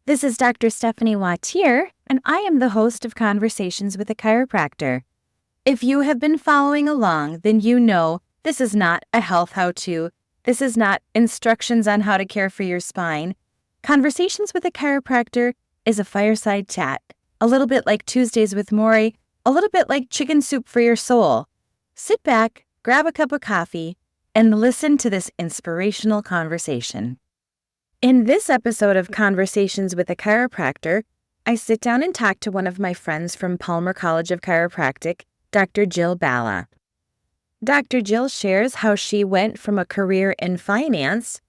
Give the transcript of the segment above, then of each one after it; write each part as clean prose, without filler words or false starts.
This is Dr. Stephanie Wautier, and I am the host of Conversations with a Chiropractor. If you have been following along, then you know this is not a health how-to. This is not instructions on how to care for your spine. Conversations with a Chiropractor is a fireside chat, a little bit like Tuesdays with Maury, a little bit like chicken soup for your soul. Sit back, grab a cup of coffee, and listen to this inspirational conversation. In this episode of Conversations with a Chiropractor, I sit down and talk to one of my friends from Palmer College of Chiropractic, Dr. Jill Bala. Dr. Jill shares how she went from a career in finance,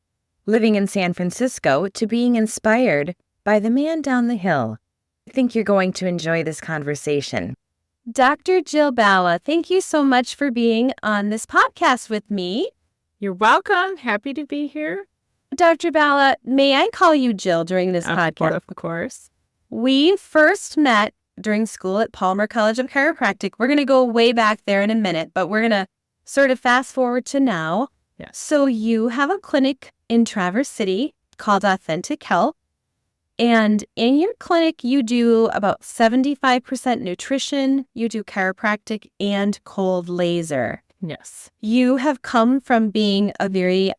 living in San Francisco, to being inspired by the man down the hill. I think you're going to enjoy this conversation. Dr. Jill Bala, thank you so much for being on this podcast with me. You're welcome. Happy to be here. Dr. Bala, may I call you Jill during this podcast? Of course. We first met during school at Palmer College of Chiropractic. We're going to go way back there in a minute, but we're going to sort of fast forward to now. Yes. So you have a clinic in Traverse City called Authentic Health. And in your clinic, you do about 75% nutrition, you do chiropractic, and cold laser. Yes. You have come from being a very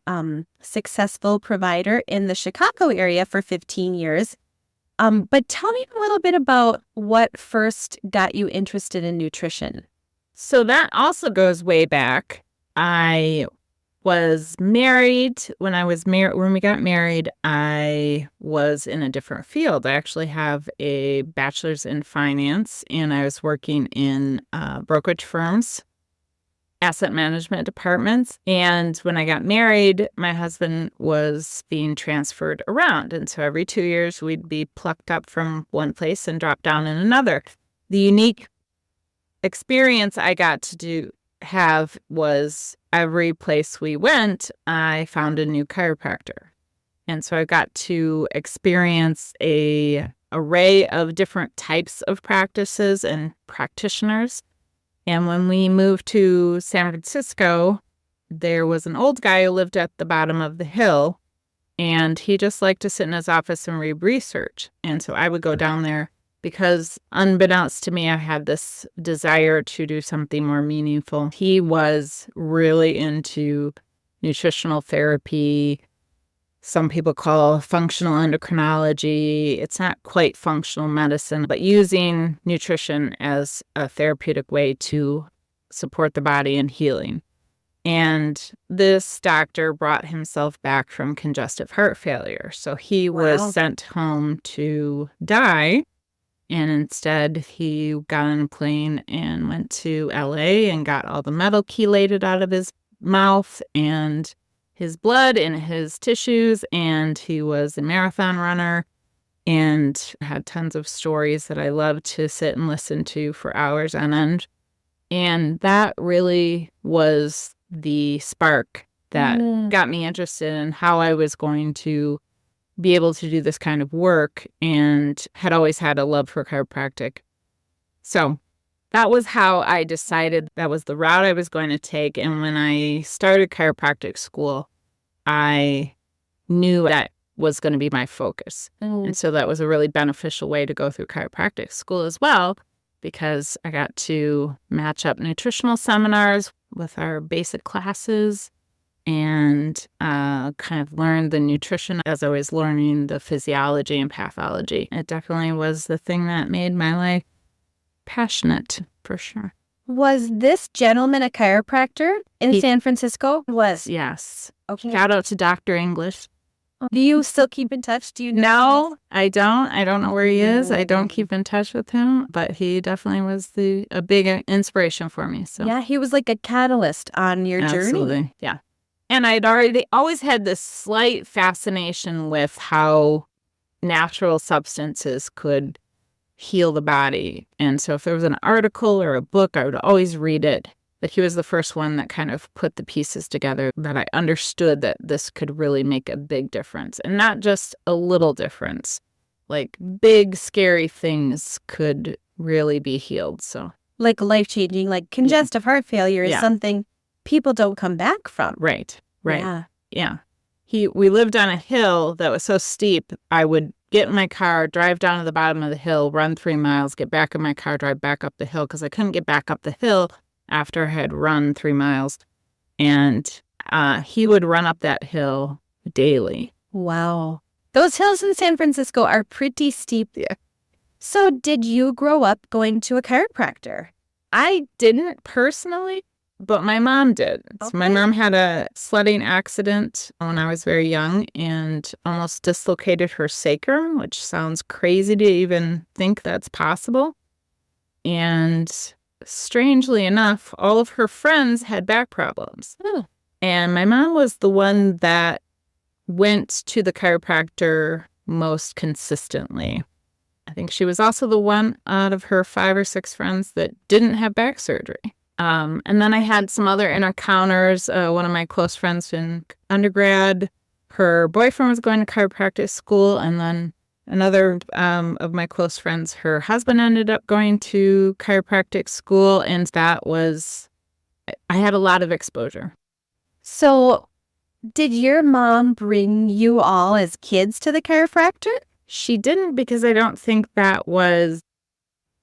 successful provider in the Chicago area for 15 years. But tell me a little bit about what first got you interested in nutrition. So that also goes way back. I was married. When we got married, I was in a different field. I actually have a bachelor's in finance, and I was working in brokerage firms, asset management departments. And when I got married, my husband was being transferred around. And so every 2 years, we'd be plucked up from one place and dropped down in another. The unique experience I got to have was every place we went, I found a new chiropractor. And so I got to experience an array of different types of practices and practitioners. And when we moved to San Francisco, there was an old guy who lived at the bottom of the hill, and he just liked to sit in his office and read research. And so I would go down there because, unbeknownst to me, I had this desire to do something more meaningful. He was really into nutritional therapy. Some people call functional endocrinology. It's not quite functional medicine, but using nutrition as a therapeutic way to support the body in healing. And this doctor brought himself back from congestive heart failure. So he was sent home to die. And instead, he got on a plane and went to LA and got all the metal chelated out of his mouth and his blood and his tissues. And he was a marathon runner and had tons of stories that I loved to sit and listen to for hours on end. And that really was the spark that got me interested in how I was going to be able to do this kind of work, and had always had a love for chiropractic. So that was how I decided that was the route I was going to take. And when I started chiropractic school, I knew that was going to be my focus. And so that was a really beneficial way to go through chiropractic school as well, because I got to match up nutritional seminars with our basic classes and kind of learn the nutrition as I was learning the physiology and pathology. It definitely was the thing that made my life passionate, for sure. Was this gentleman a chiropractor in San Francisco? Yes. Okay. Shout out to Dr. English. Do you still keep in touch? Do you know? No, I don't. I don't know where he is. I don't keep in touch with him, but he definitely was a big inspiration for me. So yeah, he was like a catalyst on your journey. Absolutely. Yeah. And I'd always had this slight fascination with how natural substances could heal the body. And so if there was an article or a book, I would always read it. But he was the first one that kind of put the pieces together, that I understood that this could really make a big difference. And not just a little difference. Like big, scary things could really be healed. So like life-changing, like congestive heart failure is something people don't come back from. Right. Yeah. We lived on a hill that was so steep, I would get in my car, drive down to the bottom of the hill, run 3 miles, get back in my car, drive back up the hill because I couldn't get back up the hill after I had run 3 miles. And he would run up that hill daily. Wow. Those hills in San Francisco are pretty steep. Yeah. So did you grow up going to a chiropractor? I didn't personally, but my mom did. So my Okay. mom had a sledding accident when I was very young and almost dislocated her sacrum, which sounds crazy to even think that's possible. And strangely enough, all of her friends had back problems. Oh. And my mom was the one that went to the chiropractor most consistently. I think she was also the one out of her 5 or 6 friends that didn't have back surgery. And then I had some other encounters. One of my close friends in undergrad, her boyfriend was going to chiropractic school. And then another of my close friends, her husband ended up going to chiropractic school. And that was, I had a lot of exposure. So did your mom bring you all as kids to the chiropractor? She didn't because I don't think that was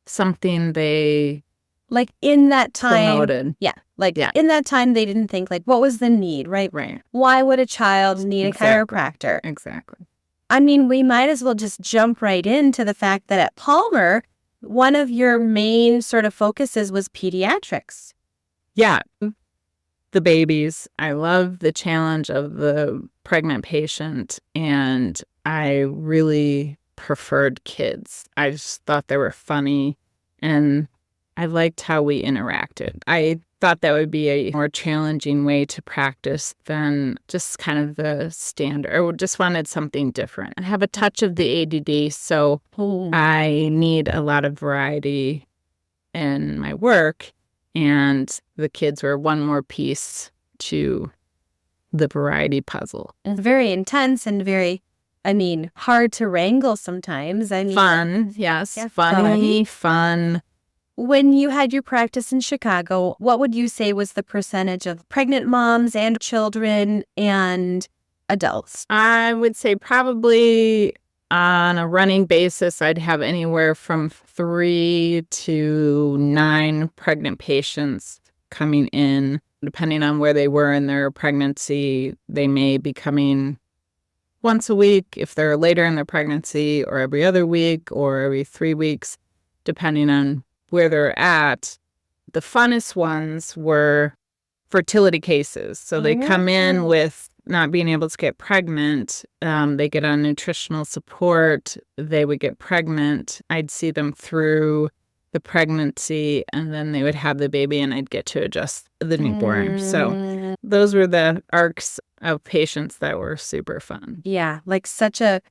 something they Like in that time, promoted. yeah, like Yeah. in that time, they didn't think like, what was the need, right? Right. Why would a child need Exactly. a chiropractor? Exactly. I mean, we might as well just jump right into the fact that at Palmer, one of your main sort of focuses was pediatrics. Yeah. The babies. I love the challenge of the pregnant patient, and I really preferred kids. I just thought they were funny, and I liked how we interacted. I thought that would be a more challenging way to practice than just kind of the standard. I just wanted something different. I have a touch of the ADD, so I need a lot of variety in my work, and the kids were one more piece to the variety puzzle. It's very intense and very, I mean, hard to wrangle sometimes. I mean, Fun, yes. Yeah, Funny, fun. when you had your practice in Chicago, what would you say was the percentage of pregnant moms and children and adults? I would say probably on a running basis, I'd have anywhere from 3 to 9 pregnant patients coming in. Depending on where they were in their pregnancy, they may be coming once a week if they're later in their pregnancy, or every other week, or every 3 weeks, depending on where they're at. The funnest ones were fertility cases. So they come in with not being able to get pregnant. They get on nutritional support. They would get pregnant. I'd see them through the pregnancy, and then they would have the baby, and I'd get to adjust the newborn. So those were the arcs of patients that were super fun. Yeah, like such a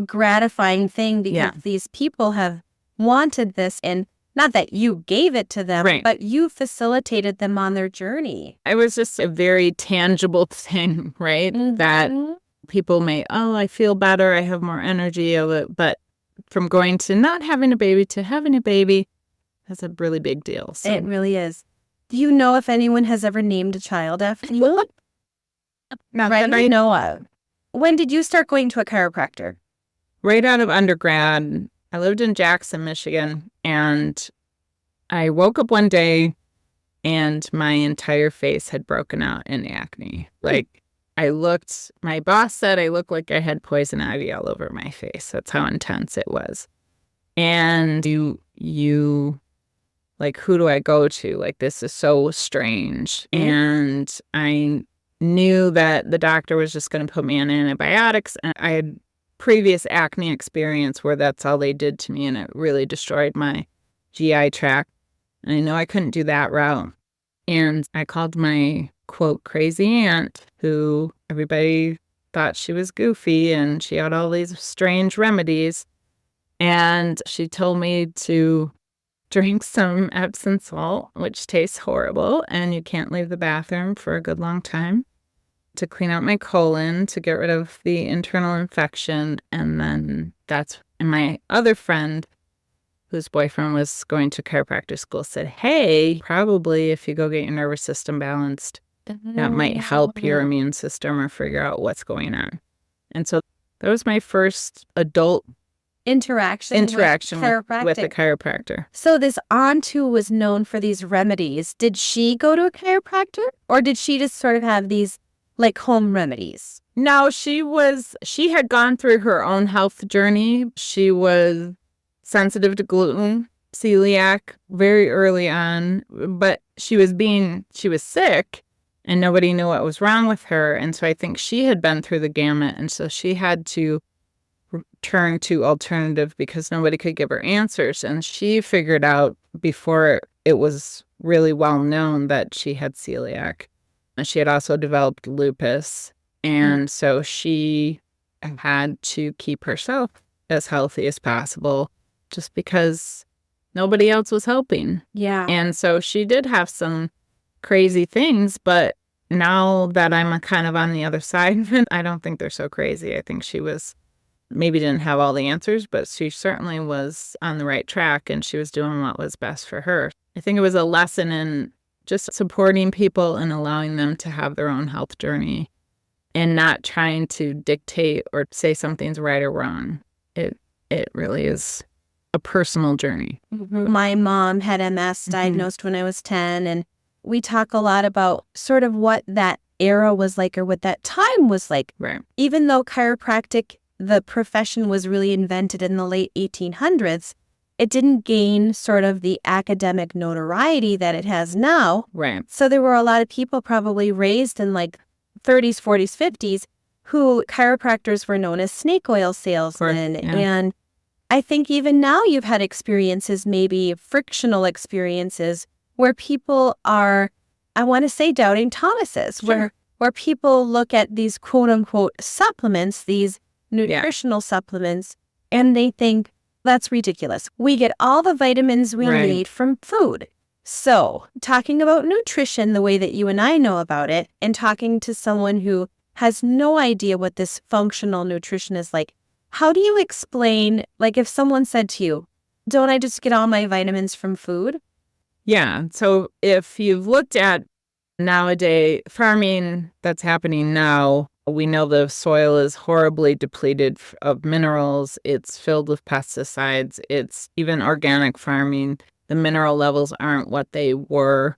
gratifying thing because Yeah. these people have wanted this, and not that you gave it to them, Right. but you facilitated them on their journey. It was just a very tangible thing, right? That Mhm. people may, oh, I feel better, I have more energy, but from going to not having a baby to having a baby, that's a really big deal. So It really is. Do you know if anyone has ever named a child after you? not Right? that I know of. When did you start going to a chiropractor? right out of undergrad, I lived in Jackson, Michigan, and I woke up one day and my entire face had broken out in acne. Like, my boss said I looked like I had poison ivy all over my face. That's how intense it was. And you like, who do I go to? Like, this is so strange. Mhm. And I knew that the doctor was just going to put me on antibiotics. And I had previous acne experience where that's all they did to me, and it really destroyed my GI tract. And I know I couldn't do that route. And I called my, quote, crazy aunt, who everybody thought she was goofy, and she had all these strange remedies. And she told me to drink some Epsom salt, which tastes horrible, and you can't leave the bathroom for a good long time, to clean out my colon, to get rid of the internal infection. And then and my other friend, whose boyfriend was going to chiropractic school, said, hey, probably if you go get your nervous system balanced, that might help your immune system or figure out what's going on. And so that was my first adult interaction with with the chiropractic. chiropractor. So this aunt who was known for these remedies, did she go to a chiropractor or did she just sort of have these like home remedies? No, she had gone through her own health journey. She was sensitive to gluten, celiac very early on, but she was sick and nobody knew what was wrong with her. And so I think she had been through the gamut. And so she had to turn to alternative because nobody could give her answers. And she figured out before it was really well known that she had celiac. And she had also developed lupus. And so she had to keep herself as healthy as possible just because nobody else was helping. Yeah. And so she did have some crazy things, but now that I'm kind of on the other side of it, I don't think they're so crazy. I think she maybe didn't have all the answers, but she certainly was on the right track and she was doing what was best for her. I think it was a lesson in just supporting people and allowing them to have their own health journey and not trying to dictate or say something's right or wrong. It really is a personal journey. My mom had MS diagnosed when I was 10, and we talk a lot about sort of what that era was like or what that time was like. Right. Even though chiropractic, the profession, was really invented in the late 1800s, it didn't gain sort of the academic notoriety that it has now. Right. So there were a lot of people probably raised in like 30s, 40s, 50s who chiropractors were known as snake oil salesmen. Yeah. And I think even now you've had experiences, maybe frictional experiences, where people are, I want to say, doubting Thomases, Sure. where people look at these quote unquote supplements, these nutritional supplements, and they think that's ridiculous. We get all the vitamins we Right. need from food. So talking about nutrition the way that you and I know about it, and talking to someone who has no idea what this functional nutrition is like, how do you explain, like if someone said to you, don't I just get all my vitamins from food? Yeah. So if you've looked at nowadays farming that's happening now, we know the soil is horribly depleted of minerals. It's filled with pesticides. It's even organic farming. The mineral levels aren't what they were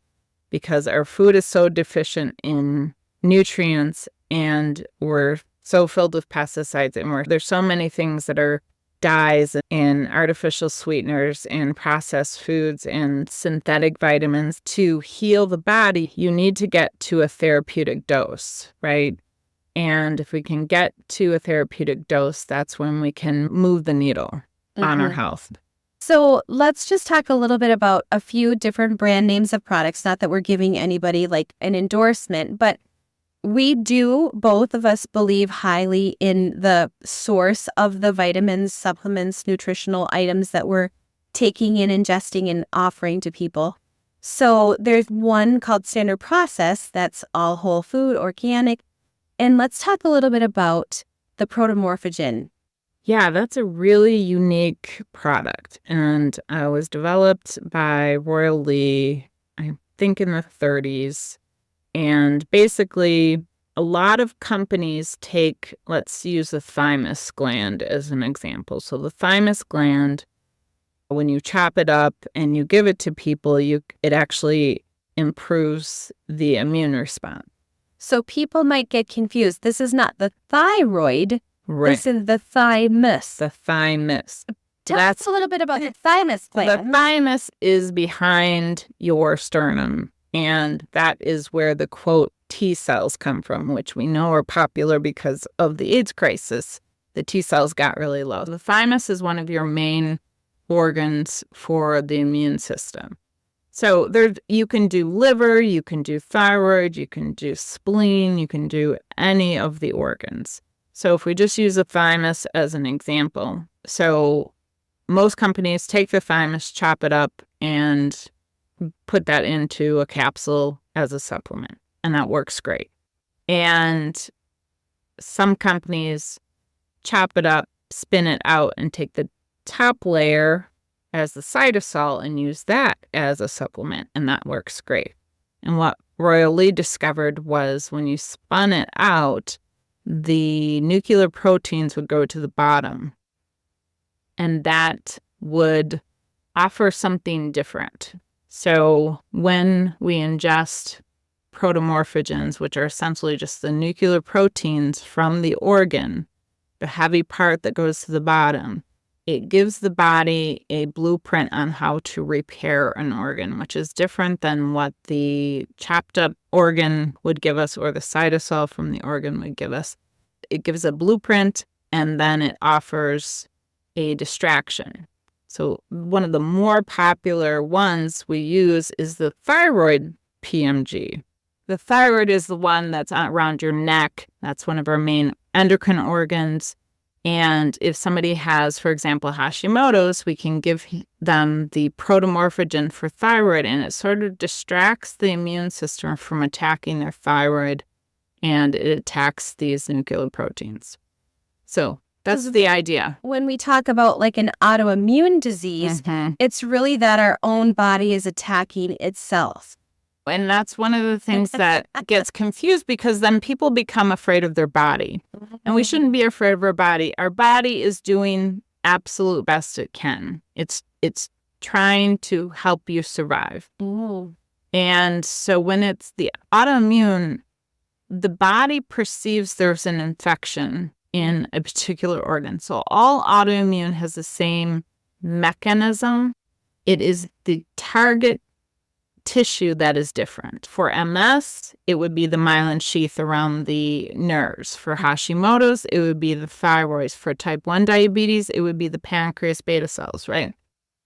because our food is so deficient in nutrients and we're so filled with pesticides and there's so many things that are dyes and artificial sweeteners and processed foods and synthetic vitamins. To heal the body, you need to get to a therapeutic dose, right? And if we can get to a therapeutic dose, that's when we can move the needle on our health. So let's just talk a little bit about a few different brand names of products. Not that we're giving anybody like an endorsement, but we do, both of us, believe highly in the source of the vitamins, supplements, nutritional items that we're taking in, ingesting, and offering to people. So there's one called Standard Process that's all whole food, organic. And let's talk a little bit about the protomorphogen. Yeah, that's a really unique product. And it was developed by Royal Lee, I think in the 30s. And basically, a lot of companies take, let's use the thymus gland as an example. So the thymus gland, when you chop it up and you give it to people, it actually improves the immune response. So people might get confused. This is not the thyroid. Right. This is the thymus. The thymus. Tell us a little bit about the thymus gland. The thymus is behind your sternum. And that is where the, quote, T cells come from, which we know are popular because of the AIDS crisis. The T cells got really low. The thymus is one of your main organs for the immune system. So you can do liver, you can do thyroid, you can do spleen, you can do any of the organs. So if we just use the thymus as an example, so most companies take the thymus, chop it up, and put that into a capsule as a supplement, and that works great. And some companies chop it up, spin it out, and take the top layer as the cytosol and use that as a supplement, and that works great. And what Royal Lee discovered was when you spun it out, the nuclear proteins would go to the bottom. and that would offer something different. So when we ingest protomorphogens, which are essentially just the nuclear proteins from the organ, the heavy part that goes to the bottom, it gives the body a blueprint on how to repair an organ, which is different than what the chopped up organ would give us or the cytosol from the organ would give us. It gives a blueprint, and then it offers a distraction. So one of the more popular ones we use is the thyroid PMG. The thyroid is the one that's around your neck. That's one of our main endocrine organs. And if somebody has, for example, Hashimoto's, we can give them the protomorphogen for thyroid, and it sort of distracts the immune system from attacking their thyroid, and it attacks these nucleoproteins. So that's the idea. When we talk about like an autoimmune disease, it's really that our own body is attacking itself. And that's one of the things that gets confused, because then people become afraid of their body. And we shouldn't be afraid of our body. Our body is doing absolute best it can. It's trying to help you survive. Ooh. And so when it's the autoimmune, the body perceives there's an infection in a particular organ. So all autoimmune has the same mechanism. It is the target tissue that is different. For MS, it would be the myelin sheath around the nerves. For Hashimoto's, it would be the thyroid. For type 1 diabetes, it would be the pancreas beta cells, right?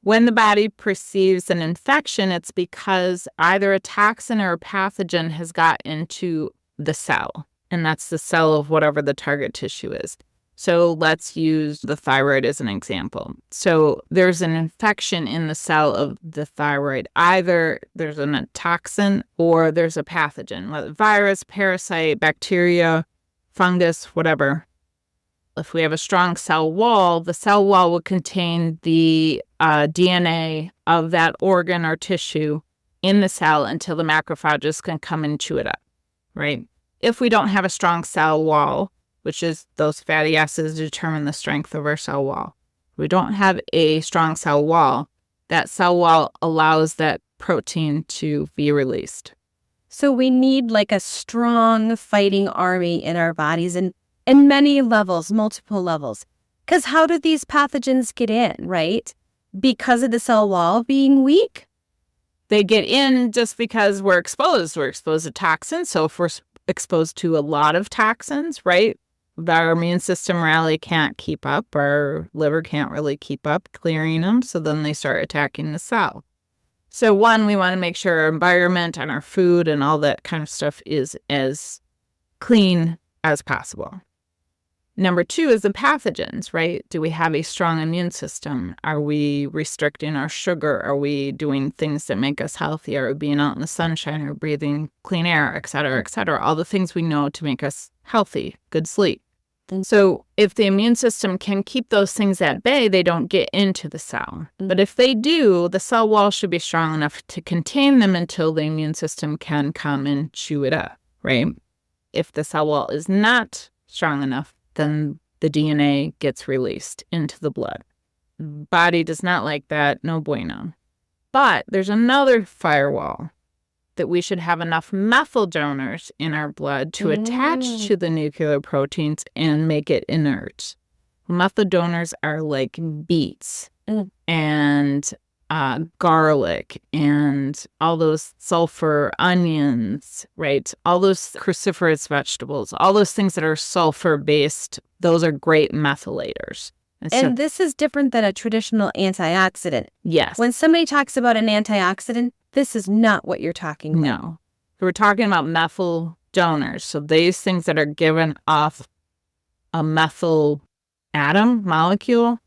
When the body perceives an infection, it's because either a toxin or a pathogen has got into the cell, and that's the cell of whatever the target tissue is. So let's use the thyroid as an example. So there's an infection in the cell of the thyroid. Either there's a toxin or there's a pathogen, whether virus, parasite, bacteria, fungus, whatever. If we have a strong cell wall, the cell wall will contain the DNA of that organ or tissue in the cell until the macrophages can come and chew it up, right? If we don't have a strong cell wall, which is those fatty acids determine the strength of our cell wall. We don't have a strong cell wall. That cell wall allows that protein to be released. So we need like a strong fighting army in our bodies and in many levels, multiple levels. Because how do these pathogens get in, right? Because of the cell wall being weak? They get in just because we're exposed. We're exposed to toxins. So if we're exposed to a lot of toxins, right? Our immune system really can't keep up. Our liver can't really keep up clearing them. So then they start attacking the cell. So one, we want to make sure our environment and our food and all that kind of stuff is as clean as possible. Number two is the pathogens, right? Do we have a strong immune system? Are we restricting our sugar? Are we doing things that make us healthy? Are we being out in the sunshine or breathing clean air, et cetera, et cetera? All the things we know to make us healthy, good sleep. So if the immune system can keep those things at bay, they don't get into the cell. But if they do, the cell wall should be strong enough to contain them until the immune system can come and chew it up, right? If the cell wall is not strong enough, then the DNA gets released into the blood. Body does not like that, no bueno. But there's another firewall, that we should have enough methyl donors in our blood to attach to the nuclear proteins and make it inert. Methyl donors are like beets and garlic and all those sulfur onions, right? All those cruciferous vegetables, all those things that are sulfur-based, those are great methylators. And this is different than a traditional antioxidant. Yes. When somebody talks about an antioxidant, this is not what you're talking about. No. We're talking about methyl donors. So these things that are given off a methyl atom, molecule,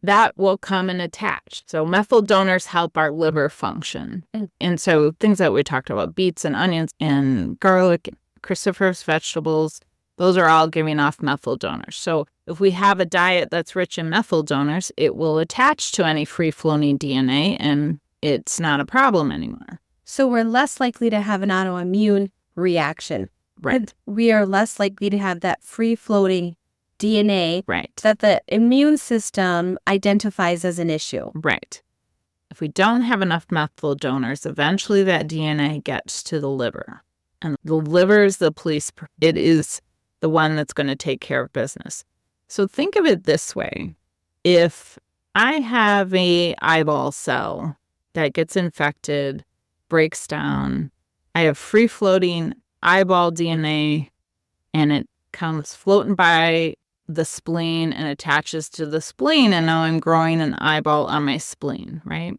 that will come and attach. So methyl donors help our liver function. And so things that we talked about, beets and onions and garlic, cruciferous vegetables, those are all giving off methyl donors. So if we have a diet that's rich in methyl donors, it will attach to any free-floating DNA and it's not a problem anymore. So we're less likely to have an autoimmune reaction. Right. We are less likely to have that free-floating DNA Right. that the immune system identifies as an issue. Right. If we don't have enough methyl donors, eventually that DNA gets to the liver. And the liver is the police. It is the one that's going to take care of business. So think of it this way. If I have a eyeball cell that gets infected, breaks down, I have free-floating eyeball DNA, and it comes floating by the spleen and attaches to the spleen, and now I'm growing an eyeball on my spleen, right?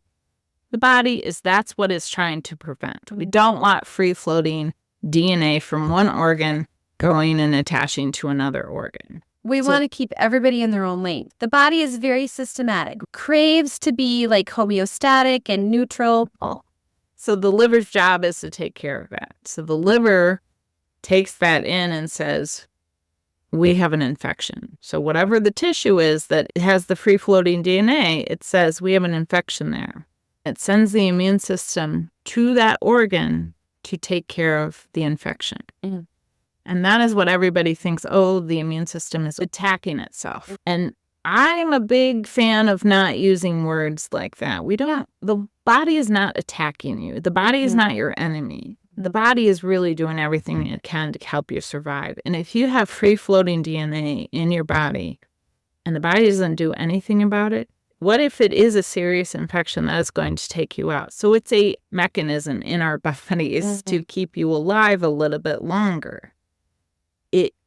The body that's what it's trying to prevent. We don't want free-floating DNA from one organ going and attaching to another organ. We want to keep everybody in their own lane. The body is very systematic, craves to be like homeostatic and neutral. So the liver's job is to take care of that. So the liver takes that in and says, we have an infection. So whatever the tissue is that has the free-floating DNA, it says we have an infection there. It sends the immune system to that organ to take care of the infection. Mm. And that is what everybody thinks, oh, the immune system is attacking itself. And I'm a big fan of not using words like that. The body is not attacking you. The body is not your enemy. The body is really doing everything it can to help you survive. And if you have free-floating DNA in your body and the body doesn't do anything about it, what if it is a serious infection that is going to take you out? So it's a mechanism in our bodies to keep you alive a little bit longer.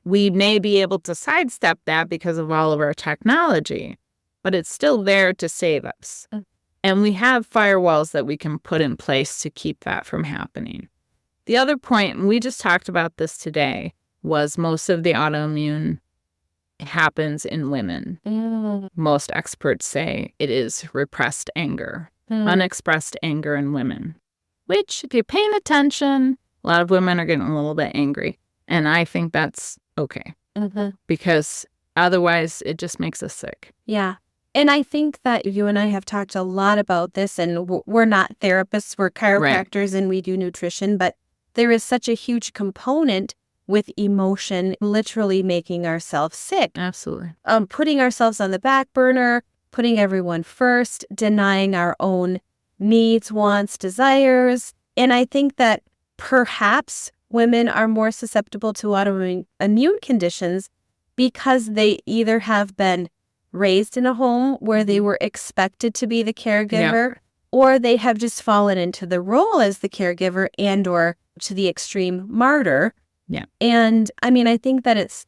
We may be able to sidestep that because of all of our technology, but it's still there to save us. And we have firewalls that we can put in place to keep that from happening. The other point, and we just talked about this today, was most of the autoimmune happens in women. Most experts say it is repressed anger, unexpressed anger in women, which if you're paying attention, a lot of women are getting a little bit angry. And I think that's okay because otherwise it just makes us sick. Yeah. And I think that you and I have talked a lot about this, and we're not therapists, we're chiropractors, and we do nutrition, but there is such a huge component with emotion literally making ourselves sick. Absolutely. Putting ourselves on the back burner, putting everyone first, denying our own needs, wants, desires. And I think that perhaps women are more susceptible to autoimmune conditions because they either have been raised in a home where they were expected to be the caregiver, or they have just fallen into the role as the caregiver and or to the extreme martyr. Yeah. And I mean, I think that it's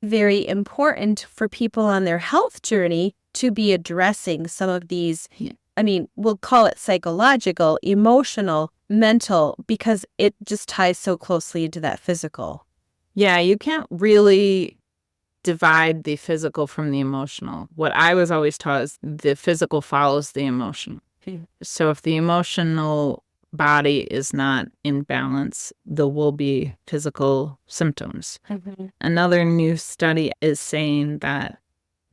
very important for people on their health journey to be addressing some of these, I mean, we'll call it psychological, emotional, mental, because it just ties so closely into that physical. Yeah, you can't really divide the physical from the emotional. What I was always taught is the physical follows the emotional. So if the emotional body is not in balance, there will be physical symptoms. Another new study is saying that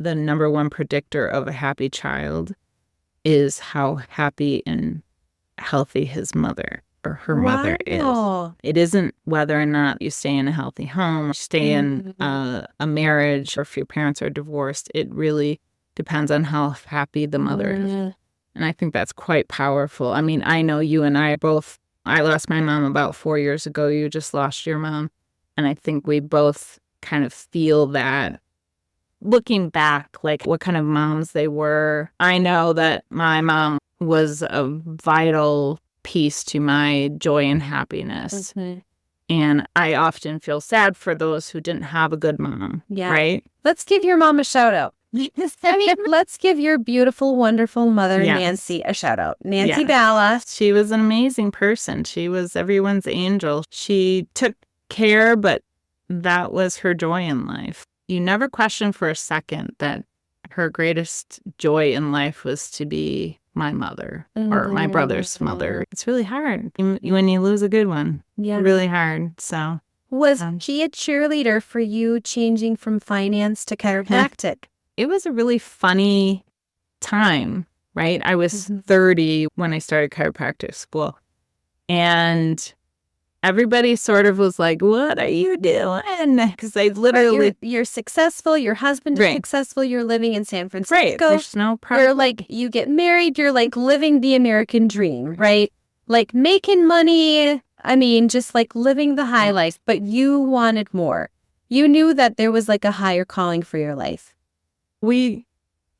the number one predictor of a happy child is how happy and healthy his mother or her mother is. It isn't whether or not you stay in a healthy home, stay in a marriage, or if your parents are divorced. It really depends on how happy the mother is. And I think that's quite powerful. I mean, I know you and I both, I lost my mom about 4 years ago. You just lost your mom. And I think we both kind of feel that looking back, like what kind of moms they were. I know that my mom was a vital piece to my joy and happiness. And I often feel sad for those who didn't have a good mom, right? Let's give your mom a shout out. I mean, let's give your beautiful, wonderful mother, Nancy, a shout out. Nancy Bala. She was an amazing person. She was everyone's angel. She took care, but that was her joy in life. You never question for a second that her greatest joy in life was to be my mother or my brother's mother. It's really hard when you lose a good one. Yeah. Really hard. So was she a cheerleader for you changing from finance to chiropractic? It was a really funny time, right? I was 30 when I started chiropractic school. And everybody sort of was like, what are you doing? Because they literally... You're successful. Your husband is Right. successful. You're living in San Right. Francisco. There's no problem. You're like, you get married. You're like living the American dream, right? Like making money. I mean, just like living the high life, but you wanted more. You knew that there was like a higher calling for your life.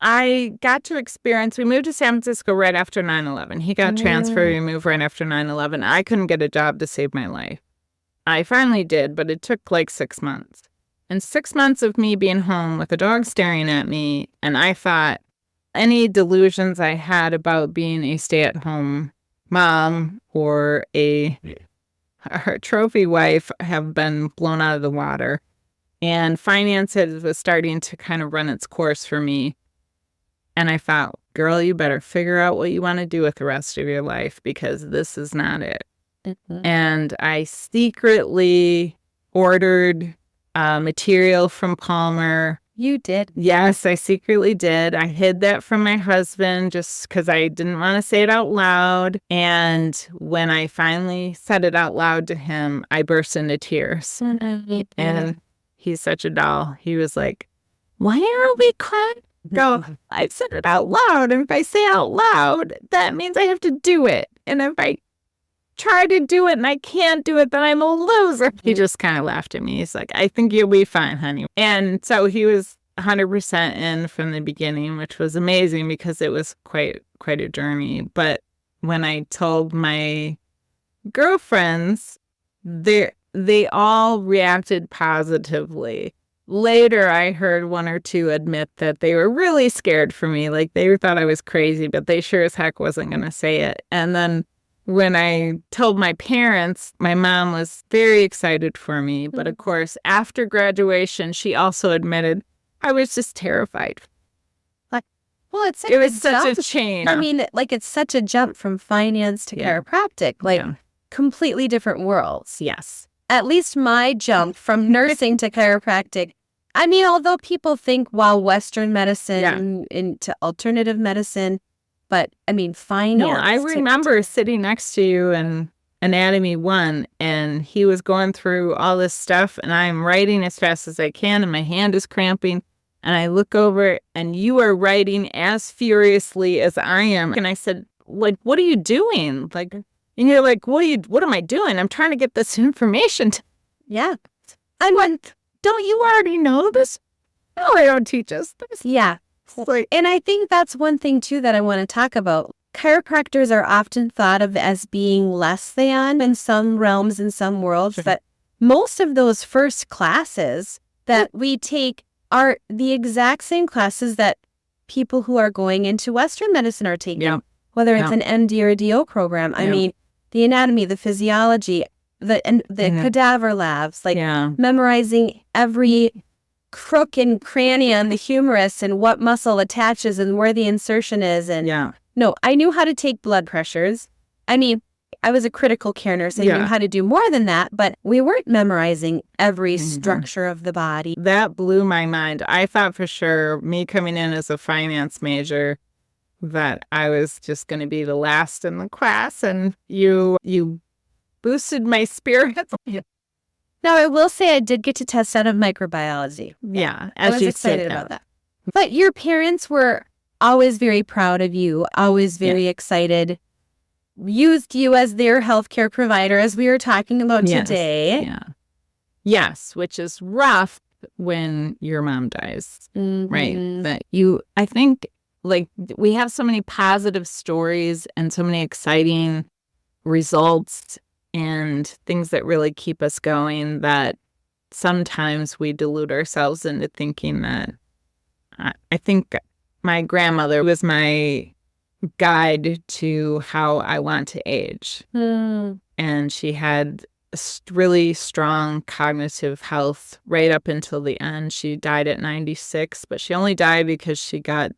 I got to experience, we moved to San Francisco right after 9/11. He got transferred, we moved right after 9/11. I couldn't get a job to save my life. I finally did, but it took like 6 months. And 6 months of me being home with a dog staring at me, and I thought any delusions I had about being a stay-at-home mom or a trophy wife have been blown out of the water. And finances was starting to kind of run its course for me. And I thought, girl, you better figure out what you want to do with the rest of your life, because this is not it. And I secretly ordered material from Palmer. You did. Yes, I secretly did. I hid that from my husband just because I didn't want to say it out loud. And when I finally said it out loud to him, I burst into tears. And he's such a doll. He was like, why aren't we crying? Go, I said it out loud. And if I say out loud, that means I have to do it. And if I try to do it and I can't do it, then I'm a loser. He just kind of laughed at me. He's like, I think you'll be fine, honey. And so he was 100% in from the beginning, which was amazing because it was quite a journey. But when I told my girlfriends, they all reacted positively. Later, I heard one or two admit that they were really scared for me. Like, they thought I was crazy, but they sure as heck wasn't going to say it. And then when I told my parents, my mom was very excited for me. But of course, after graduation, she also admitted I was just terrified. Like, well, it was such a change. I mean, like, it's such a jump from finance to chiropractic, like completely different worlds. Yes. At least my jump from nursing to chiropractic. I mean, although people think, wow, Western medicine into alternative medicine, but I mean, finance. No, I remember sitting next to you in Anatomy 1, and he was going through all this stuff, and I'm writing as fast as I can, and my hand is cramping. And I look over, and you are writing as furiously as I am. And I said, like, what are you doing? Like, and you're like, what am I doing? I'm trying to get this information. Yeah. And don't you already know this? No, they don't teach us this. Yeah. Like, and I think that's one thing, too, that I want to talk about. Chiropractors are often thought of as being less than in some realms, in some worlds, but most of those first classes that we take are the exact same classes that people who are going into Western medicine are taking, whether it's an MD or a DO program. I mean, the anatomy, the physiology, the cadaver labs, like memorizing every crook and cranny on the humerus and what muscle attaches and where the insertion is. And no, I knew how to take blood pressures. I mean, I was a critical care nurse. I knew how to do more than that, but we weren't memorizing every structure of the body. That blew my mind. I thought for sure, me coming in as a finance major, that I was just going to be the last in the class, and you boosted my spirits. Now, I will say I did get to test out of microbiology. Yeah, I was excited about that. But your parents were always very proud of you, always very excited, used you as their healthcare provider, as we were talking about today. Yes, which is rough when your mom dies, right? But I think, like, we have so many positive stories and so many exciting results and things that really keep us going that sometimes we delude ourselves into thinking that. I think my grandmother was my guide to how I want to age. And she had really strong cognitive health right up until the end. She died at 96, but she only died because she got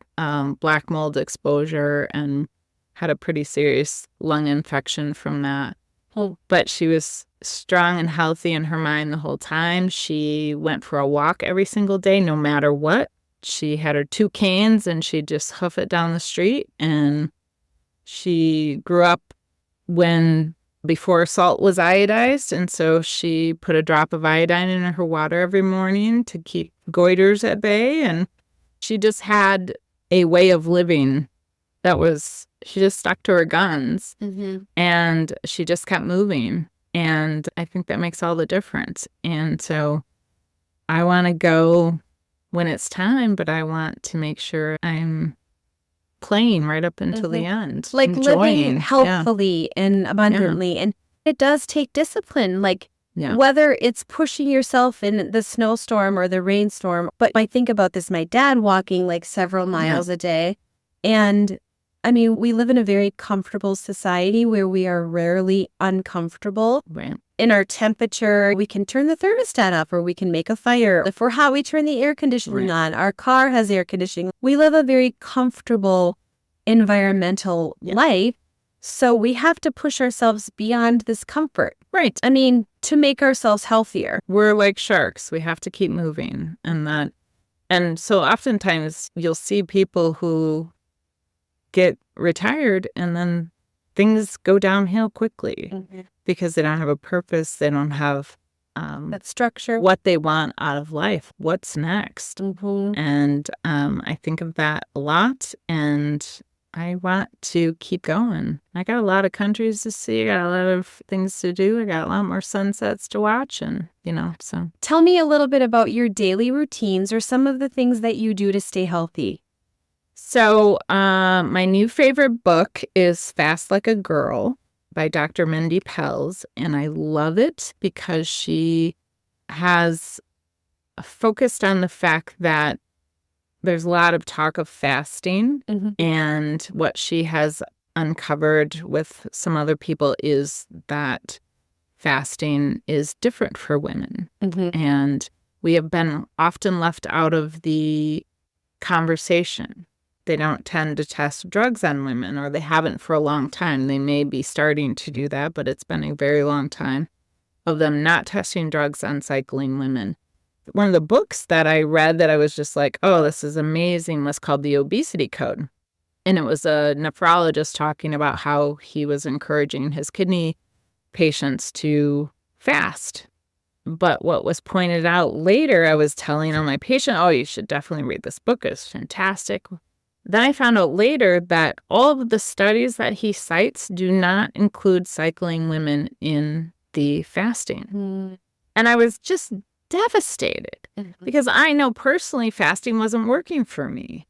black mold exposure and had a pretty serious lung infection from that. But she was strong and healthy in her mind the whole time. She went for a walk every single day, no matter what. She had her 2 canes and she'd just hoof it down the street. And she grew up when before salt was iodized. And so she put a drop of iodine in her water every morning to keep goiters at bay. And she just had a way of living she just stuck to her guns, and she just kept moving. And I think that makes all the difference. And so I want to go when it's time, but I want to make sure I'm playing right up until the end. Like enjoying. living healthfully and abundantly. And it does take discipline, like whether it's pushing yourself in the snowstorm or the rainstorm. But I think about this, my dad walking like several miles a day. And I mean, we live in a very comfortable society where we are rarely uncomfortable. Right. In our temperature, we can turn the thermostat up or we can make a fire. If we're hot, we turn the air conditioning on. Our car has air conditioning. We live a very comfortable environmental life. So we have to push ourselves beyond this comfort. Right. I mean, to make ourselves healthier. We're like sharks. We have to keep moving. And so oftentimes you'll see people who get retired and then things go downhill quickly because they don't have a purpose. They don't have that structure, what they want out of life. What's next? And I think of that a lot, and I want to keep going. I got a lot of countries to see. I got a lot of things to do. I got a lot more sunsets to watch, and so. Tell me a little bit about your daily routines or some of the things that you do to stay healthy. So my new favorite book is Fast Like a Girl by Dr. Mindy Pelz, and I love it because she has focused on the fact that there's a lot of talk of fasting, and what she has uncovered with some other people is that fasting is different for women, and we have been often left out of the conversation. They don't tend to test drugs on women, or they haven't for a long time. They may be starting to do that, but it's been a very long time of them not testing drugs on cycling women. One of the books that I read that I was just like, oh, this is amazing, was called The Obesity Code. And it was a nephrologist talking about how he was encouraging his kidney patients to fast. But what was pointed out later, I was telling my patient, oh, you should definitely read this book. It's fantastic. Then I found out later that all of the studies that he cites do not include cycling women in the fasting. And I was just devastated because I know personally fasting wasn't working for me.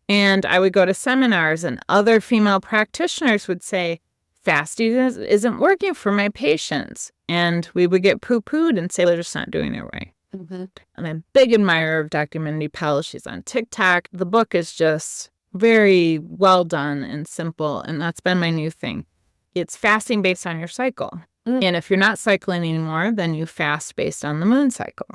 And I would go to seminars and other female practitioners would say, fasting isn't working for my patients. And we would get poo-pooed and say, they're just not doing it right. And I'm a big admirer of Dr. Mindy Pelz. She's on TikTok. The book is just very well done and simple, and that's been my new thing. It's fasting based on your cycle. And if you're not cycling anymore, then you fast based on the moon cycle.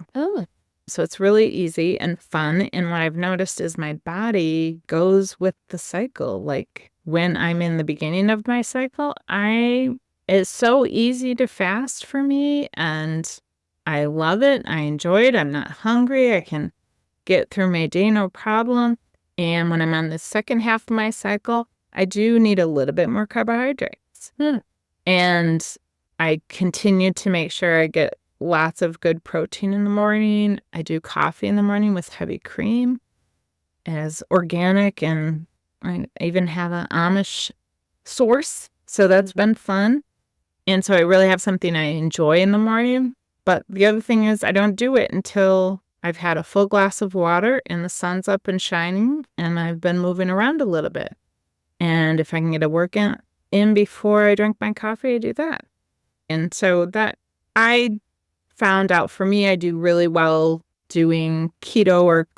So it's really easy and fun, and what I've noticed is my body goes with the cycle. Like when I'm in the beginning of my cycle, it's so easy to fast for me, and I love it. I enjoy it. I'm not hungry. I can get through my day no problem. And when I'm on the second half of my cycle, I do need a little bit more carbohydrates. And I continue to make sure I get lots of good protein in the morning. I do coffee in the morning with heavy cream as organic, and I even have an Amish source. So that's been fun. And so I really have something I enjoy in the morning. But the other thing is I don't do it until I've had a full glass of water and the sun's up and shining and I've been moving around a little bit. And if I can get a workout in before I drink my coffee, I do that. And so that I found out for me, I do really well doing keto or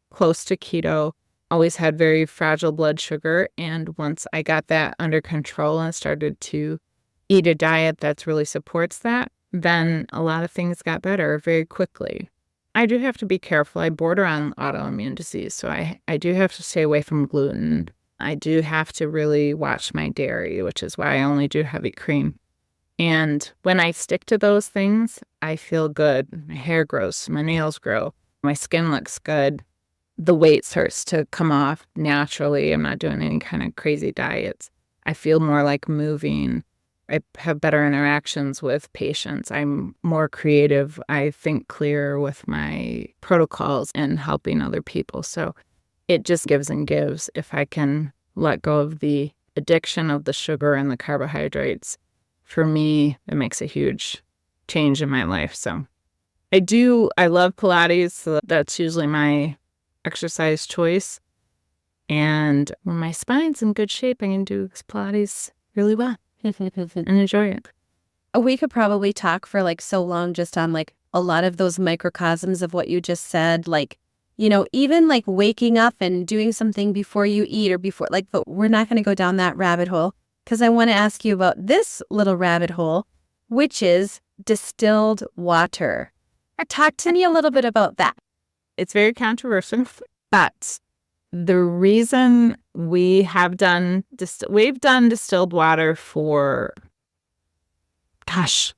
close to keto. Always had very fragile blood sugar. And once I got that under control and started to eat a diet that really supports that, then a lot of things got better very quickly. I do have to be careful. I border on autoimmune disease, so I do have to stay away from gluten. I do have to really watch my dairy, which is why I only do heavy cream. And when I stick to those things, I feel good. My hair grows, my nails grow, my skin looks good. The weight starts to come off naturally. I'm not doing any kind of crazy diets. I feel more like moving. I have better interactions with patients. I'm more creative. I think clearer with my protocols and helping other people. So it just gives and gives. If I can let go of the addiction of the sugar and the carbohydrates, for me, it makes a huge change in my life. So I love Pilates. So that's usually my exercise choice. And when my spine's in good shape, I can do Pilates really well and enjoy it. We could probably talk for like so long just on like a lot of those microcosms of what you just said, like, you know, even like waking up and doing something before you eat or before, like, but we're not going to go down that rabbit hole because I want to ask you about this little rabbit hole, which is distilled water. Talk to me a little bit about that. It's very controversial, but the reason we've done distilled water for, gosh,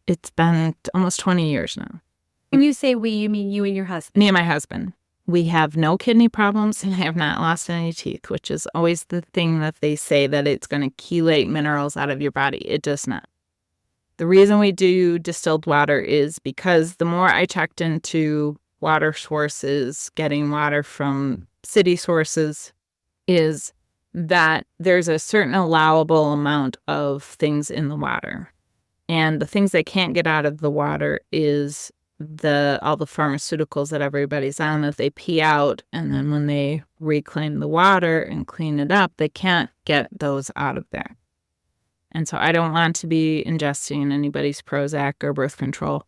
it's been almost 20 years now. When you say we, you mean you and your husband? Me and my husband. We have no kidney problems and I have not lost any teeth, which is always the thing that they say that it's going to chelate minerals out of your body. It does not. The reason we do distilled water is because the more I checked into water sources, getting water from city sources, is that there's a certain allowable amount of things in the water. And the things they can't get out of the water is all the pharmaceuticals that everybody's on that they pee out. And then when they reclaim the water and clean it up, they can't get those out of there. And so I don't want to be ingesting anybody's Prozac or birth control.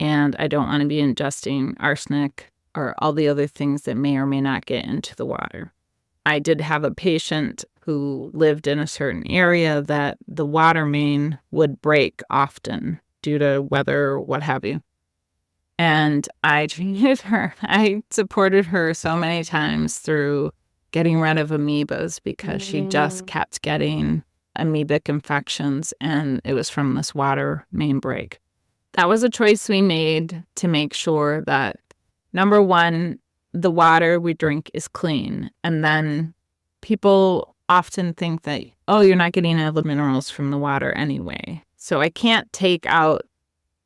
And I don't want to be ingesting arsenic or all the other things that may or may not get into the water. I did have a patient who lived in a certain area that the water main would break often due to weather or what have you. And I treated her. I supported her so many times through getting rid of amoebas because she just kept getting amoebic infections, and it was from this water main break. That was a choice we made to make sure that, number one, the water we drink is clean. And then people often think that, oh, you're not getting all the minerals from the water anyway. So I can't take out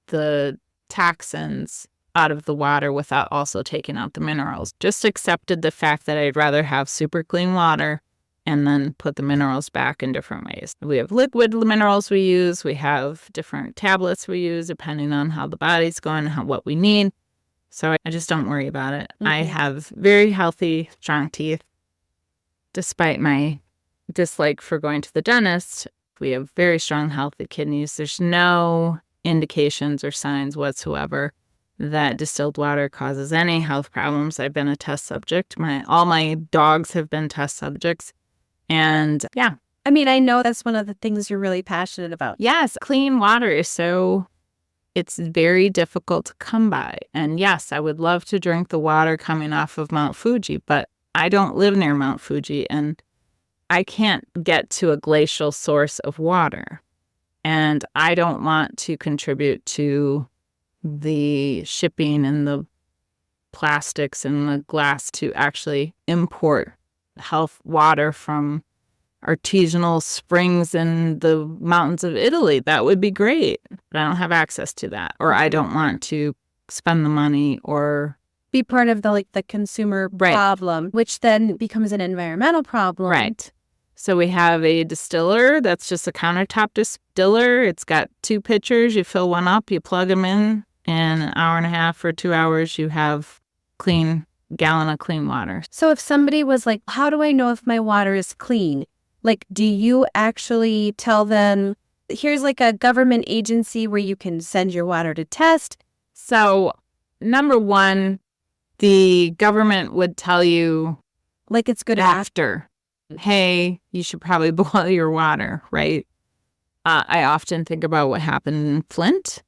the toxins out of the water without also taking out the minerals. Just accepted the fact that I'd rather have super clean water and then put the minerals back in different ways. We have liquid minerals we use. We have different tablets we use depending on how the body's going and what we need. So I just don't worry about it. I have very healthy, strong teeth. Despite my dislike for going to the dentist, we have very strong, healthy kidneys. There's no indications or signs whatsoever that distilled water causes any health problems. I've been a test subject. All my dogs have been test subjects. And yeah. I mean, I know that's one of the things you're really passionate about. Yes, clean water it's very difficult to come by. And yes, I would love to drink the water coming off of Mount Fuji, but I don't live near Mount Fuji and I can't get to a glacial source of water. And I don't want to contribute to the shipping and the plastics and the glass to actually import health water from artisanal springs in the mountains of Italy. That would be great, but I don't have access to that, or I don't want to spend the money or be part of the consumer problem, which then becomes an environmental problem. Right. So we have a distiller that's just a countertop distiller. It's got 2 pitchers. You fill one up, you plug them in an hour and a half or 2 hours, you have gallon of clean water. So if somebody was like, how do I know if my water is clean? Like, do you actually tell them, here's like a government agency where you can send your water to test? So number one, the government would tell you, like, it's good after, hey, you should probably boil your water, right? I often think about what happened in Flint.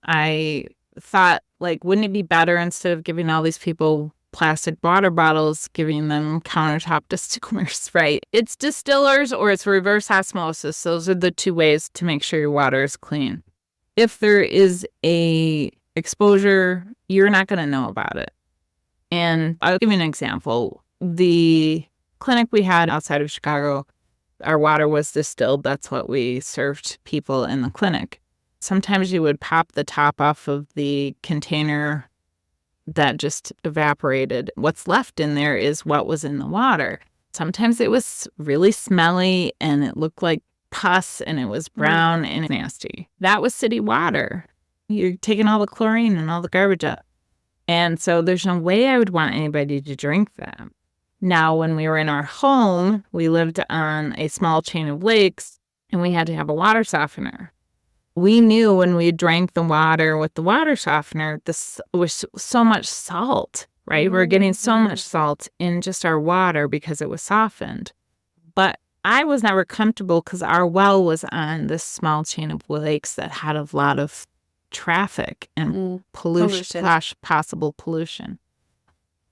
I thought, like, wouldn't it be better instead of giving all these people plastic water bottles, giving them countertop distillers, right? It's distillers or it's reverse osmosis. Those are the 2 ways to make sure your water is clean. If there is a exposure, you're not going to know about it. And I'll give you an example. The clinic we had outside of Chicago our water was distilled. That's what we served people in the clinic. Sometimes you would pop the top off of the container that just evaporated. What's left in there is what was in the water. Sometimes it was really smelly and it looked like pus and it was brown and nasty. That was city water. You're taking all the chlorine and all the garbage up. And so there's no way I would want anybody to drink that. Now, when we were in our home, we lived on a small chain of lakes and we had to have a water softener. We knew when we drank the water with the water softener, this was so much salt, right? We're getting so much salt in just our water because it was softened. But I was never comfortable because our well was on this small chain of lakes that had a lot of traffic and possible pollution.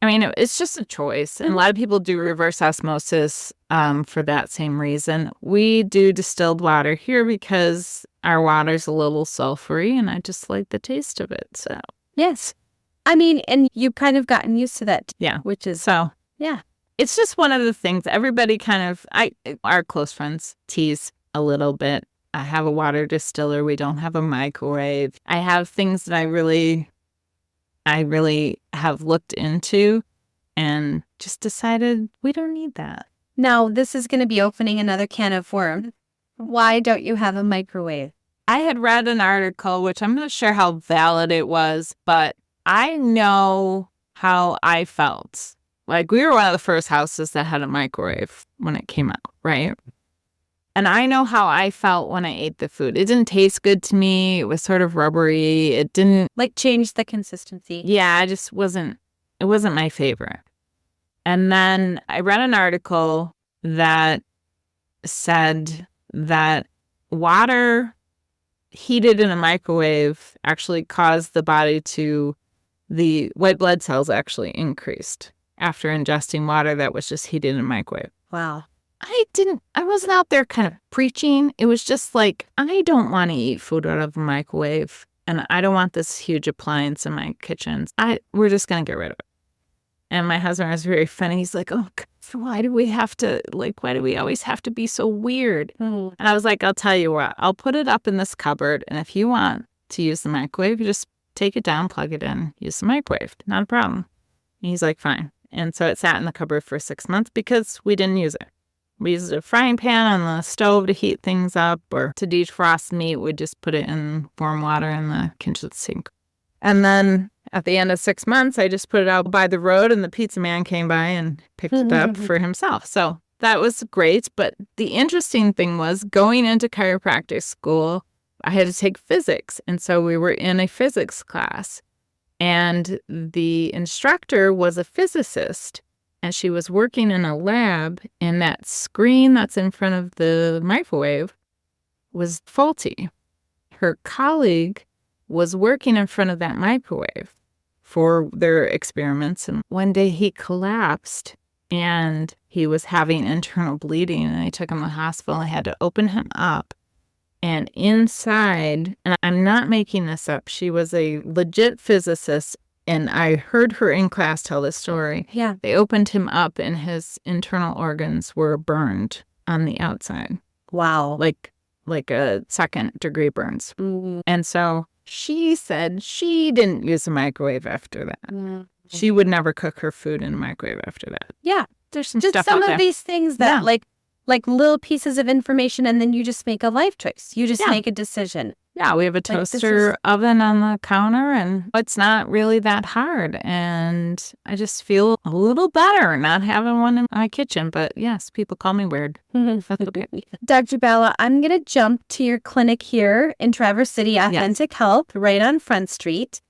I mean, it's just a choice. And a lot of people do reverse osmosis for that same reason. We do distilled water here because our water's a little sulfury and I just like the taste of it. So, Yes. I mean, and you've kind of gotten used to that. yeah. Which is, So, yeah. it's just one of the things everybody our close friends tease a little bit. I have a water distiller. We don't have a microwave. I have things that I really have looked into and just decided we don't need that. Now, this is going to be opening another can of worms. Why don't you have a microwave? I had read an article, which I'm not sure how valid it was, but I know how I felt. Like, we were one of the first houses that had a microwave when it came out, right? And I know how I felt when I ate the food. It didn't taste good to me. It was sort of rubbery. It didn't... Like, change the consistency. Yeah, it wasn't my favorite. And then I read an article that said that water heated in a microwave actually caused the body the white blood cells actually increased after ingesting water that was just heated in a microwave. Wow. I wasn't out there kind of preaching. It was just like, I don't want to eat food out of a microwave and I don't want this huge appliance in my kitchen. We're just going to get rid of it. And my husband was very funny. He's like, oh, why do we always have to be so weird? And I was like, I'll tell you what, I'll put it up in this cupboard. And if you want to use the microwave, you just take it down, plug it in, use the microwave. Not a problem. And he's like, fine. And so it sat in the cupboard for 6 months because we didn't use it. We used a frying pan on the stove to heat things up, or to defrost meat, we'd just put it in warm water in the kitchen sink. And then at the end of 6 months, I just put it out by the road and the pizza man came by and picked it up for himself. So that was great. But the interesting thing was going into chiropractic school, I had to take physics. And so we were in a physics class and the instructor was a physicist and she was working in a lab and that screen that's in front of the microwave was faulty. Her colleague was working in front of that microwave for their experiments. And one day he collapsed and he was having internal bleeding and I took him to the hospital. I had to open him up. And inside, and I'm not making this up, she was a legit physicist and I heard her in class tell this story. Yeah. They opened him up and his internal organs were burned on the outside. Wow. Like a second-degree burns. And so she said she didn't use a microwave after that. She would never cook her food in a microwave after that. Yeah. There's some Just stuff some out of there. these things that like little pieces of information and then you just make a life choice. You just make a decision. Yeah, we have a toaster oven on the counter and it's not really that hard. And I just feel a little better not having one in my kitchen. But yes, people call me weird. That's okay. Dr. Bala, I'm going to jump to your clinic here in Traverse City, Authentic Health, right on Front Street.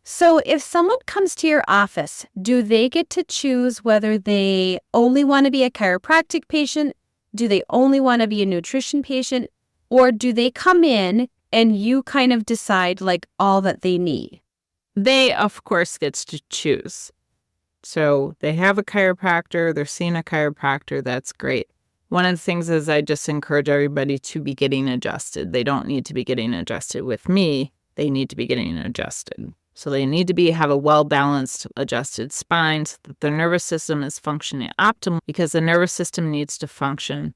So if someone comes to your office, do they get to choose whether they only want to be a chiropractic patient? Do they only want to be a nutrition patient? Or do they come in and you kind of decide like all that they need? They, of course, gets to choose. So they have a chiropractor, they're seeing a chiropractor, that's great. One of the things is I just encourage everybody to be getting adjusted. They don't need to be getting adjusted with me. They need to be getting adjusted. So they need to have a well-balanced, adjusted spine so that the nervous system is functioning optimally because the nervous system needs to function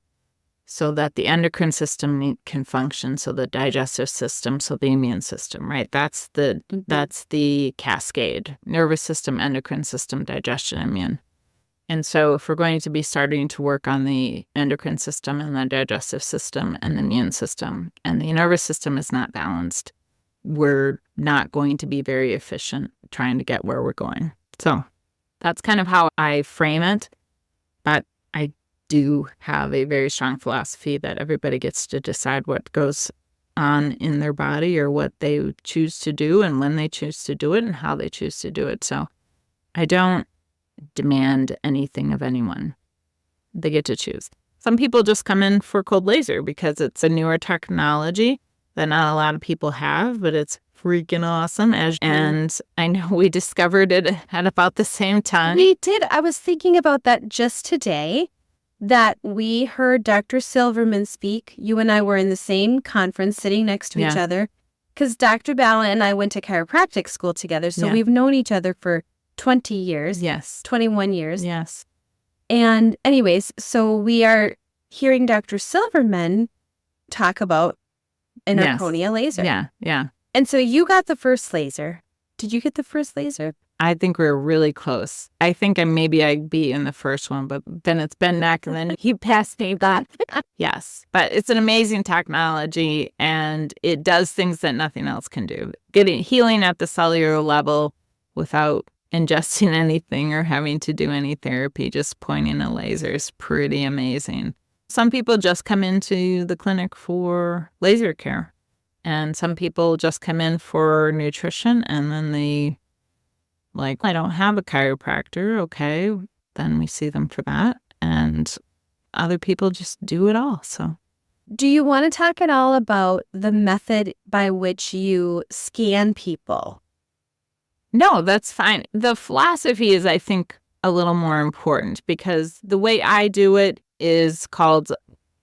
so that the endocrine system can function, so the digestive system, so the immune system, right? That's the cascade: nervous system, endocrine system, digestion, immune. And so if we're going to be starting to work on the endocrine system and the digestive system and the immune system, and the nervous system is not balanced, we're not going to be very efficient trying to get where we're going. So that's kind of how I frame it. But I do have a very strong philosophy that everybody gets to decide what goes on in their body, or what they choose to do and when they choose to do it and how they choose to do it. So I don't demand anything of anyone. They get to choose. Some people just come in for cold laser because it's a newer technology that not a lot of people have, but it's freaking awesome. And I know we discovered it at about the same time. We did. I was thinking about that just today, that we heard Dr. Silverman speak. You and I were in the same conference sitting next to each other, because Dr. Bala and I went to chiropractic school together. So we've known each other for 20 years. Yes. 21 years. Yes. And anyways, so we are hearing Dr. Silverman talk about an Arconia laser. Yeah. Yeah. And so you got the first laser. Did you get the first laser? I think we're really close. I think maybe I'd be in the first one, but then it's been neck, and then he passed me that. Yes. But it's an amazing technology, and it does things that nothing else can do. Healing at the cellular level without ingesting anything or having to do any therapy, just pointing a laser is pretty amazing. Some people just come into the clinic for laser care, and some people just come in for nutrition, and then they I don't have a chiropractor. Okay, then we see them for that. And other people just do it all. So, do you want to talk at all about the method by which you scan people? No, that's fine. The philosophy is, I think, a little more important, because the way I do it is called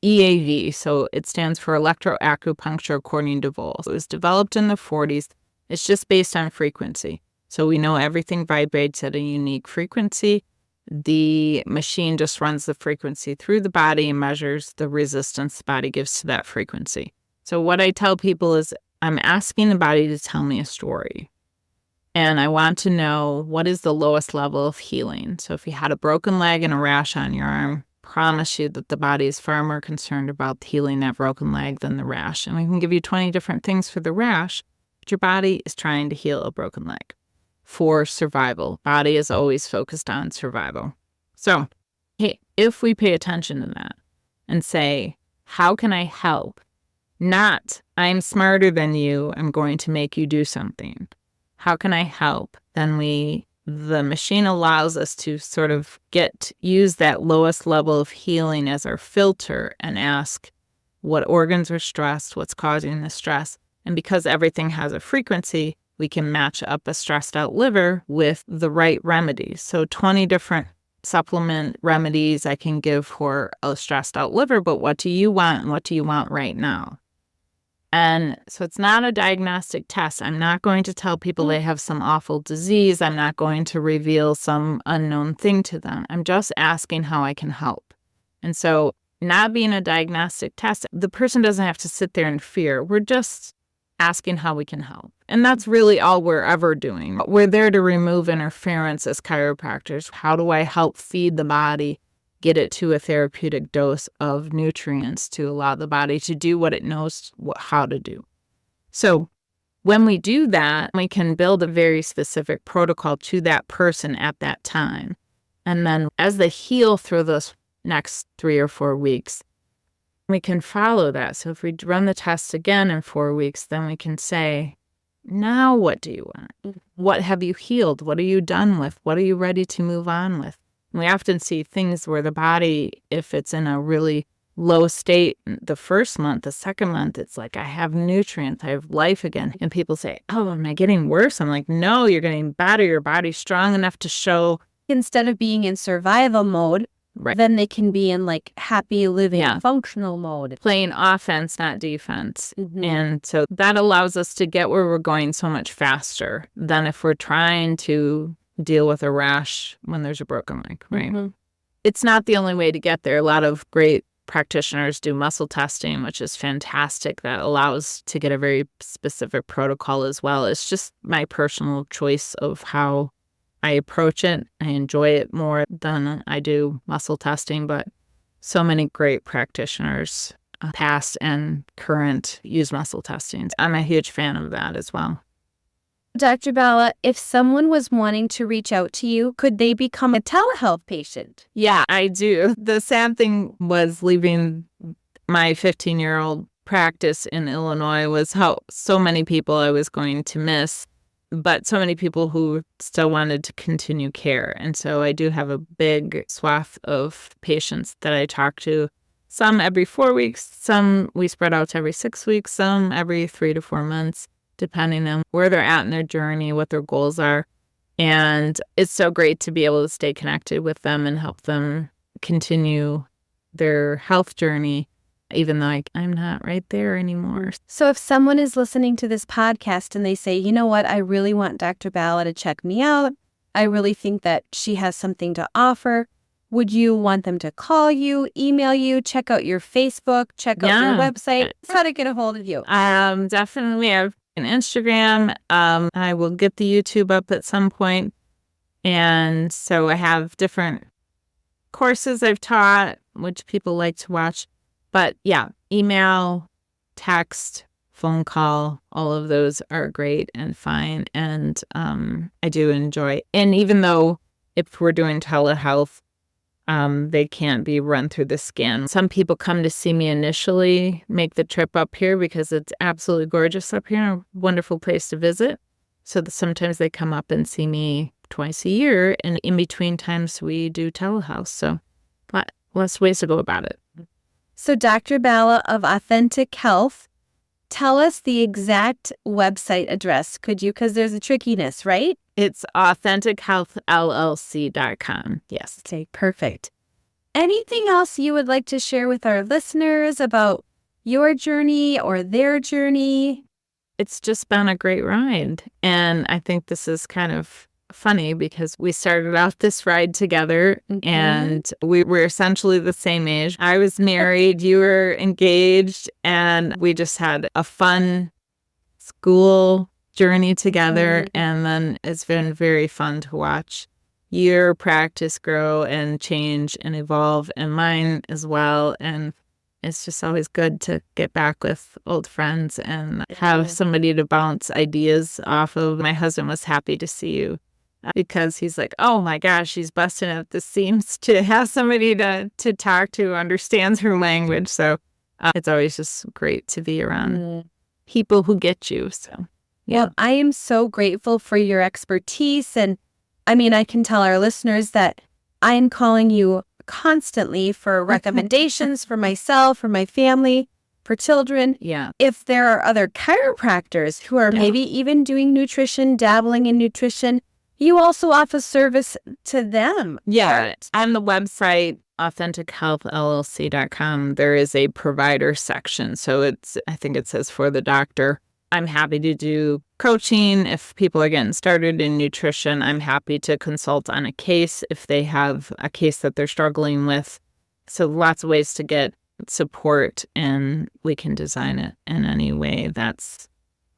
EAV. So it stands for electroacupuncture according to Volz. It was developed in the 40s. It's just based on frequency. So we know everything vibrates at a unique frequency. The machine just runs the frequency through the body and measures the resistance the body gives to that frequency. So what I tell people is, I'm asking the body to tell me a story. And I want to know, what is the lowest level of healing? So if you had a broken leg and a rash on your arm, promise you that the body is far more concerned about healing that broken leg than the rash. And we can give you 20 different things for the rash, but your body is trying to heal a broken leg for survival. Body is always focused on survival. So, hey, if we pay attention to that and say, how can I help? Not, I'm smarter than you, I'm going to make you do something. How can I help? Then the machine allows us to sort of use that lowest level of healing as our filter and ask what organs are stressed, what's causing the stress. And because everything has a frequency, we can match up a stressed out liver with the right remedies. So 20 different supplement remedies I can give for a stressed out liver, but what do you want, and what do you want right now? And so it's not a diagnostic test. I'm not going to tell people they have some awful disease. I'm not going to reveal some unknown thing to them. I'm just asking how I can help. And so, not being a diagnostic test, the person doesn't have to sit there in fear. We're just asking how we can help. And that's really all we're ever doing. We're there to remove interference as chiropractors. How do I help feed the body, get it to a therapeutic dose of nutrients to allow the body to do what it knows how to do? So when we do that, we can build a very specific protocol to that person at that time. And then as they heal through those next 3 or 4 weeks, we can follow that. So if we run the test again in 4 weeks, then we can say, now what do you want? What have you healed? What are you done with? What are you ready to move on with? And we often see things where the body, if it's in a really low state the first month, the second month, it's like, I have nutrients, I have life again. And people say, oh, am I getting worse? I'm like, no, you're getting better. Your body's strong enough to show. Instead of being in survival mode, Right. then they can be in like happy living, functional mode. Playing offense, not defense. Mm-hmm. And so that allows us to get where we're going so much faster than if we're trying to deal with a rash when there's a broken leg, right? Mm-hmm. It's not the only way to get there. A lot of great practitioners do muscle testing, which is fantastic. That allows to get a very specific protocol as well. It's just my personal choice of how I approach it. I enjoy it more than I do muscle testing, but so many great practitioners, past and current, use muscle testing. I'm a huge fan of that as well. Dr. Bala, if someone was wanting to reach out to you, could they become a telehealth patient? Yeah, I do. The sad thing was leaving my 15-year-old practice in Illinois was how so many people I was going to miss, but so many people who still wanted to continue care. And so I do have a big swath of patients that I talk to, some every 4 weeks, some we spread out to every 6 weeks, some every 3 to 4 months, depending on where they're at in their journey, what their goals are. And it's so great to be able to stay connected with them and help them continue their health journey, even though I'm not right there anymore. So if someone is listening to this podcast and they say, you know what, I really want Dr. Bala to check me out. I really think that she has something to offer. Would you want them to call you, email you, check out your Facebook, check out your website? How to get a hold of you? Definitely. I have an Instagram. I will get the YouTube up at some point. And so I have different courses I've taught, which people like to watch. But yeah, email, text, phone call, all of those are great and fine. And I do enjoy. And even though if we're doing telehealth, they can't be run through the scan. Some people come to see me initially, make the trip up here because it's absolutely gorgeous up here, a wonderful place to visit. So sometimes they come up and see me twice a year, and in between times we do telehealth. So less ways to go about it. So Dr. Bala of Authentic Health, tell us the exact website address, could you? Because there's a trickiness, right? It's AuthenticHealthLLC.com. Yes. Okay, perfect. Anything else you would like to share with our listeners about your journey or their journey? It's just been a great ride. And I think this is kind of funny because we started out this ride together and we were essentially the same age. I was married, you were engaged, and we just had a fun school journey together. And then it's been very fun to watch your practice grow and change and evolve, and mine as well. And it's just always good to get back with old friends and have somebody to bounce ideas off of. My husband was happy to see you because he's like, oh my gosh, she's busting at the seams to have somebody to talk to who understands her language. So it's always just great to be around people who get you. So yeah. Well, I am so grateful for your expertise. And I mean, I can tell our listeners that I am calling you constantly for recommendations for myself, for my family, for children. Yeah. If there are other chiropractors who are maybe even doing nutrition, dabbling in nutrition, you also offer service to them. Yeah. On the website, AuthenticHealthLLC.com, there is a provider section. So I think it says for the doctor. I'm happy to do coaching if people are getting started in nutrition. I'm happy to consult on a case if they have a case that they're struggling with. So lots of ways to get support, and we can design it in any way that's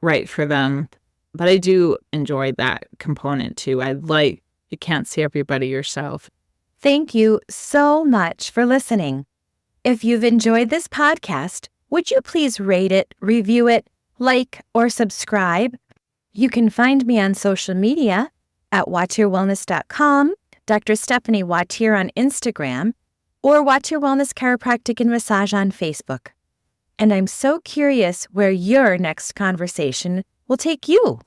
right for them. But I do enjoy that component too. You can't see everybody yourself. Thank you so much for listening. If you've enjoyed this podcast, would you please rate it, review it, like, or subscribe? You can find me on social media at wautierwellness.com, Dr. Stephanie Wautier on Instagram, or Wautier Wellness Chiropractic and Massage on Facebook. And I'm so curious where your next conversation will take you.